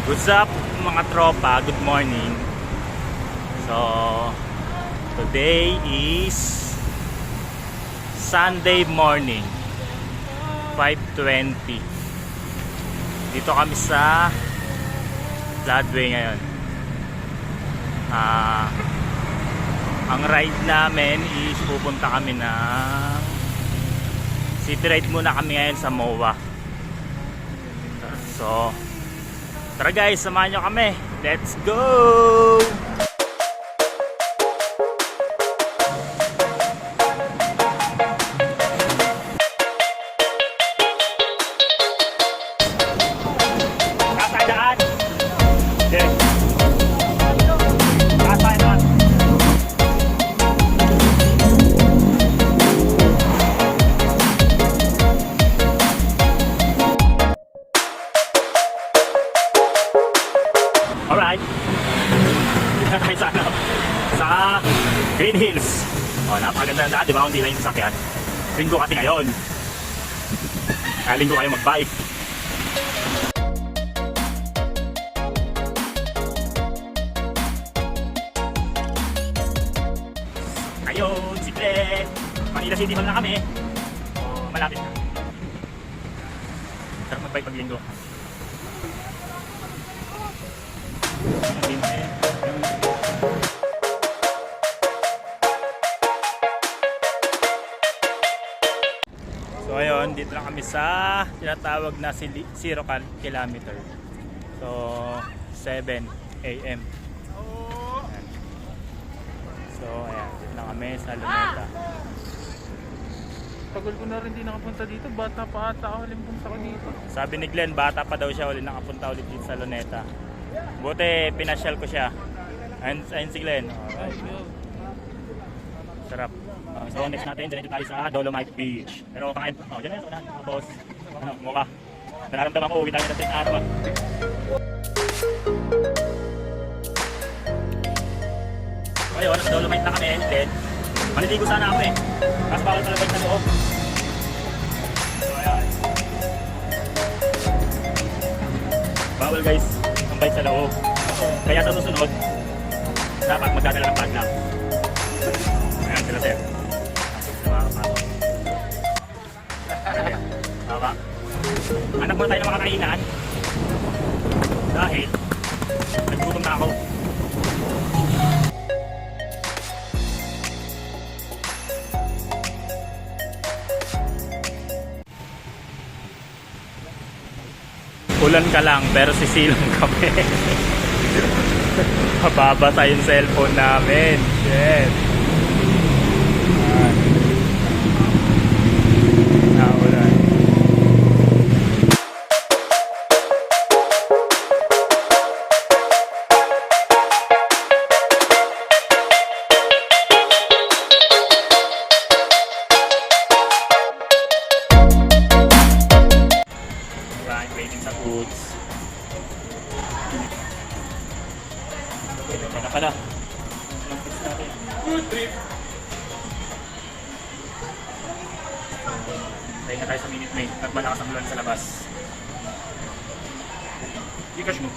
What's up mga tropa? Good morning. So today is Sunday morning, 5:20. Dito kami sa Floodway ngayon. Ang ride namin is pupunta kami ng city ride muna kami ngayon sa MOA. So tara guys, samahan nyo kami. Let's go! Kakadaan! Okay. Kakadaan! Alright. Dito na tayo sa Green Hills. Oh, napakaganda na, di ba? Hindi lang yung sasakyan. Linggo kasi ngayon. Kaya linggo kayo mag-bike. Ayun, si Glenn. Manila City Hall na kami. Oh, malapit na. Sarap mag-bike pag linggo. So ayun, dito lang kami sa tinatawag na 0 kilometer. So 7 AM. Ayan. So ayan, dito lang kami sa Luneta. Tagal ko na rin di nakapunta dito. Bata pa ata ako, punta ko dito. Sabi ni Glenn, bata pa daw siya ulit nakapunta ulit dito sa Luneta. Buti pinasyal ko siya. Ayun si Glenn. Alright. Sarap. So next natin, dito tayo sa Dolomite Beach. Pero kakain, dyan na yun, mga boss. Ano, mukha. Nararamdaman ko, uwi tayo na 10 araw. So ayun, sa Dolomite na kami, then maliligo sana ako eh. Kasi bawal pala bike sa loob. So ayan. Bawal guys, ang bike sa loob. Kaya sa susunod, dapat magdadala ng padlock. Ayan sila sir. Tama. Anak muna tayo ng mga kainan. Dahil nagutom na ako. Ulan ka lang pero sisilong kami. Mababasa yung cellphone namin. Shit. Naulan. Right, waiting sa goods. Ito na pala. Anong goods natin? Good trip! Tayo na tayo sa Minute Maid at malakas ang ulan sa labas. Gcash mo.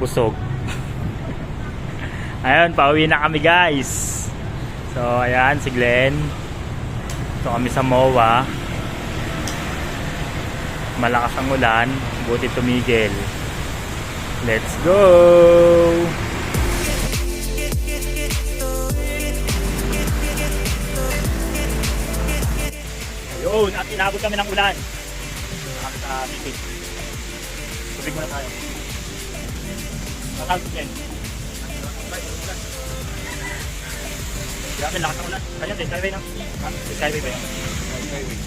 Busog. Ayun, pauwi na kami guys. So ayan si Glenn. So kami sa MOA. Malakas ang ulan, buti tumigil. Let's go. Ayun, at inabot kami ng ulan. Kami sa meeting. Tubig muna tayo. Makalto din. Grabe, lakas ng ulan. Kaya din, skyway na. Skyway ba yan? Skyway.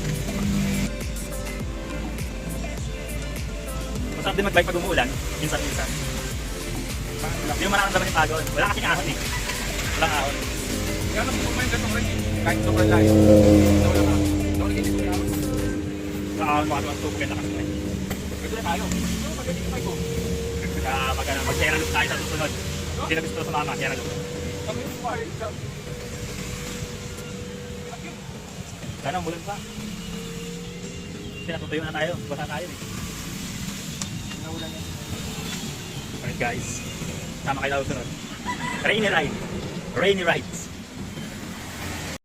Masarap din mag-bike pag umuulan. Minsan-minsan. Hindi mo mararamdaman yung pagod. Wala kasing ahon eh. Walang Kahit sobrang layo. Nawala ka. Nawala ka. Mga tubukin na kasi. Ito na tayo. Magaling ka ko. Mag-share loop tayo sa susunod. Sino gusto sumama? Share loop. Kami yung party. Sana umulan pa. Natutuyo na tayo. Basa tayo eh. Nawala na. Alright guys. Sama kayo sa susunod. Rainy ride. Rainy rides.